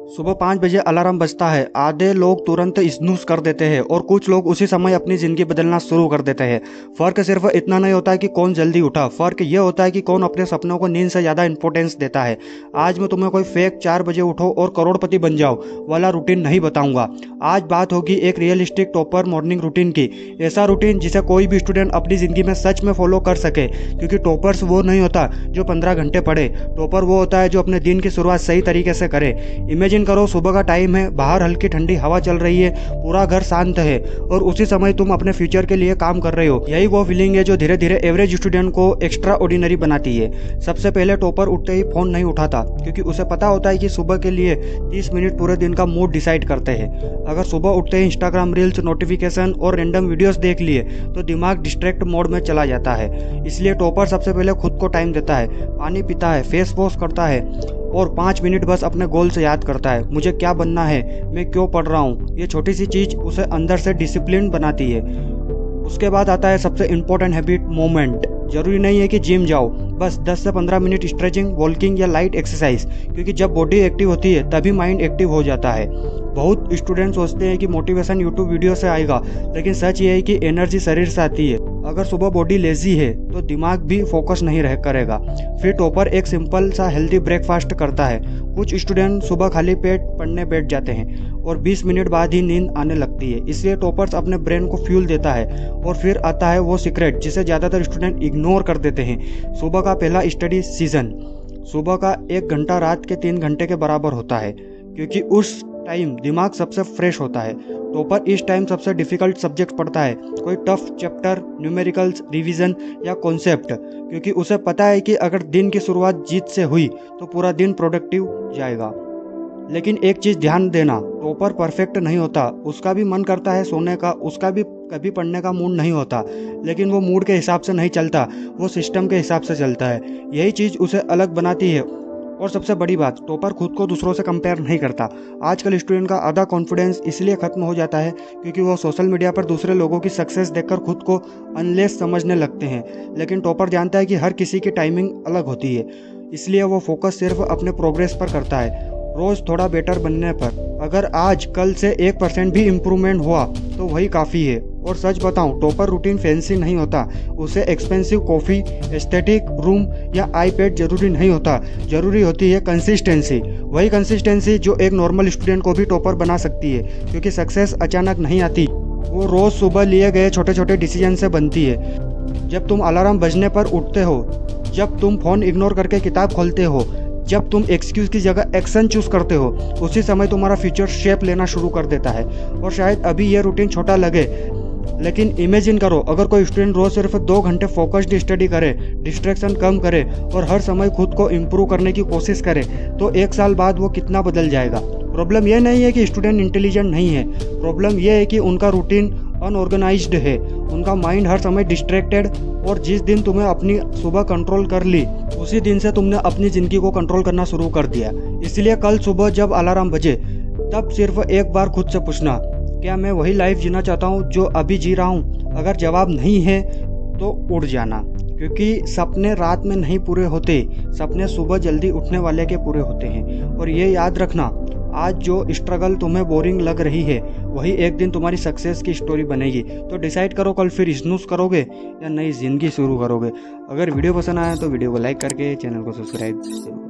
सुबह 5 बजे अलार्म बजता है। आधे लोग तुरंत स्नूज कर देते हैं और कुछ लोग उसी समय अपनी ज़िंदगी बदलना शुरू कर देते हैं। फ़र्क सिर्फ इतना नहीं होता है कि कौन जल्दी उठा, फ़र्क ये होता है कि कौन अपने सपनों को नींद से ज़्यादा इंपॉर्टेंस देता है। आज मैं तुम्हें कोई फेक 4 बजे उठो और करोड़पति बन जाओ वाला रूटीन नहीं बताऊंगा। आज बात होगी एक रियलिस्टिक टॉपर मॉर्निंग रूटीन की। ऐसा रूटीन जिसे कोई भी स्टूडेंट अपनी ज़िंदगी में सच में फॉलो कर सके, क्योंकि टॉपर्स वो नहीं होता जो 15 घंटे पढ़े। टॉपर वो होता है जो अपने दिन की शुरुआत सही तरीके से करे। इमेजिन करो, सुबह का टाइम है, बाहर हल्की ठंडी हवा चल रही है, पूरा घर शांत है और उसी समय तुम अपने फ्यूचर के लिए काम कर रहे हो। यही वो फीलिंग है जो धीरे धीरे एवरेज स्टूडेंट को एक्स्ट्रा ऑर्डिनरी बनाती है। सबसे पहले टॉपर उठते ही फोन नहीं उठाता, क्योंकि उसे पता होता है कि सुबह के लिए 30 मिनट पूरे दिन का मूड डिसाइड करते हैं। अगर सुबह उठते ही इंस्टाग्राम रील्स, नोटिफिकेशन और रैंडम वीडियोस देख लिए तो दिमाग डिस्ट्रैक्ट मोड में चला जाता है। इसलिए टॉपर सबसे पहले खुद को टाइम देता है, पानी पीता है, फेस वॉश करता है और 5 मिनट बस अपने गोल से याद करता है। मुझे क्या बनना है, मैं क्यों पढ़ रहा हूँ। ये छोटी सी चीज़ उसे अंदर से डिसिप्लिन बनाती है। उसके बाद आता है सबसे इम्पोर्टेंट हैबिट, मोमेंट। जरूरी नहीं है कि जिम जाओ, बस 10 से 15 मिनट स्ट्रेचिंग, वॉकिंग या लाइट एक्सरसाइज, क्योंकि जब बॉडी एक्टिव होती है तभी माइंड एक्टिव हो जाता है। बहुत स्टूडेंट सोचते हैं कि मोटिवेशन यूट्यूब वीडियो से आएगा, लेकिन सच ये है कि एनर्जी शरीर से आती है। अगर सुबह बॉडी लेजी है तो दिमाग भी फोकस नहीं रह करेगा। फिर टॉपर एक सिंपल सा हेल्दी ब्रेकफास्ट करता है। कुछ स्टूडेंट सुबह खाली पेट पढ़ने बैठ जाते हैं और 20 मिनट बाद ही नींद आने लगती है। इसलिए टॉपर्स अपने ब्रेन को फ्यूल देता है। और फिर आता है वो सीक्रेट जिसे ज़्यादातर स्टूडेंट इग्नोर कर देते हैं। सुबह का पहला स्टडी सीजन। सुबह का 1 घंटा रात के 3 घंटे के बराबर होता है, क्योंकि उस टाइम दिमाग सबसे फ्रेश होता है। टॉपर इस टाइम सबसे डिफिकल्ट सब्जेक्ट पढ़ता है, कोई टफ चैप्टर, न्यूमेरिकल्स, रिवीजन या कॉन्सेप्ट, क्योंकि उसे पता है कि अगर दिन की शुरुआत जीत से हुई तो पूरा दिन प्रोडक्टिव जाएगा। लेकिन एक चीज़ ध्यान देना, टॉपर परफेक्ट नहीं होता। उसका भी मन करता है सोने का, उसका भी कभी पढ़ने का मूड नहीं होता, लेकिन वो मूड के हिसाब से नहीं चलता, वो सिस्टम के हिसाब से चलता है। यही चीज़ उसे अलग बनाती है। और सबसे बड़ी बात, टॉपर खुद को दूसरों से कंपेयर नहीं करता। आजकल स्टूडेंट का आधा कॉन्फिडेंस इसलिए खत्म हो जाता है क्योंकि वो सोशल मीडिया पर दूसरे लोगों की सक्सेस देखकर खुद को अनलेस समझने लगते हैं। लेकिन टॉपर जानता है कि हर किसी की टाइमिंग अलग होती है, इसलिए वो फोकस सिर्फ अपने प्रोग्रेस पर करता है, रोज़ थोड़ा बेटर बनने पर। अगर आज कल से 1% भी इम्प्रूवमेंट हुआ तो वही काफ़ी है। और सच बताऊं, टॉपर रूटीन फैंसी नहीं होता। उसे एक्सपेंसिव कॉफ़ी, एस्थेटिक रूम या आईपैड जरूरी नहीं होता। जरूरी होती है कंसिस्टेंसी। वही कंसिस्टेंसी जो एक नॉर्मल स्टूडेंट को भी टॉपर बना सकती है, क्योंकि सक्सेस अचानक नहीं आती, वो रोज़ सुबह लिए गए छोटे छोटे डिसीजन से बनती है। जब तुम अलार्म बजने पर उठते हो, जब तुम फ़ोन इग्नोर करके किताब खोलते हो, जब तुम एक्सक्यूज़ की जगह एक्शन चूज़ करते हो, उसी समय तुम्हारा फ्यूचर शेप लेना शुरू कर देता है। और शायद अभी ये रूटीन छोटा लगे, लेकिन इमेजिन करो, अगर कोई स्टूडेंट रोज सिर्फ 2 घंटे फोकस्ड स्टडी करे, डिस्ट्रैक्शन कम करे और हर समय खुद को इम्प्रूव करने की कोशिश करे, तो 1 साल बाद वो कितना बदल जाएगा। प्रॉब्लम ये नहीं है कि स्टूडेंट इंटेलिजेंट नहीं है, प्रॉब्लम ये है कि उनका रूटीन अनऑर्गेनाइज्ड है, उनका माइंड हर समय डिस्ट्रैक्टेड। और जिस दिन तुम्हें अपनी सुबह कंट्रोल कर ली, उसी दिन से तुमने अपनी ज़िंदगी को कंट्रोल करना शुरू कर दिया। इसलिए कल सुबह जब अलार्म बजे, तब सिर्फ एक बार खुद से पूछना, क्या मैं वही लाइफ जीना चाहता हूँ जो अभी जी रहा हूँ। अगर जवाब नहीं है तो उड़ जाना, क्योंकि सपने रात में नहीं पूरे होते, सपने सुबह जल्दी उठने वाले के पूरे होते हैं। और ये याद रखना, आज जो स्ट्रगल तुम्हें बोरिंग लग रही है, वही एक दिन तुम्हारी सक्सेस की स्टोरी बनेगी। तो डिसाइड करो, कल फिर स्नूज करोगे या नई ज़िंदगी शुरू करोगे। अगर वीडियो पसंद आया तो वीडियो को लाइक करके चैनल को सब्सक्राइब करो।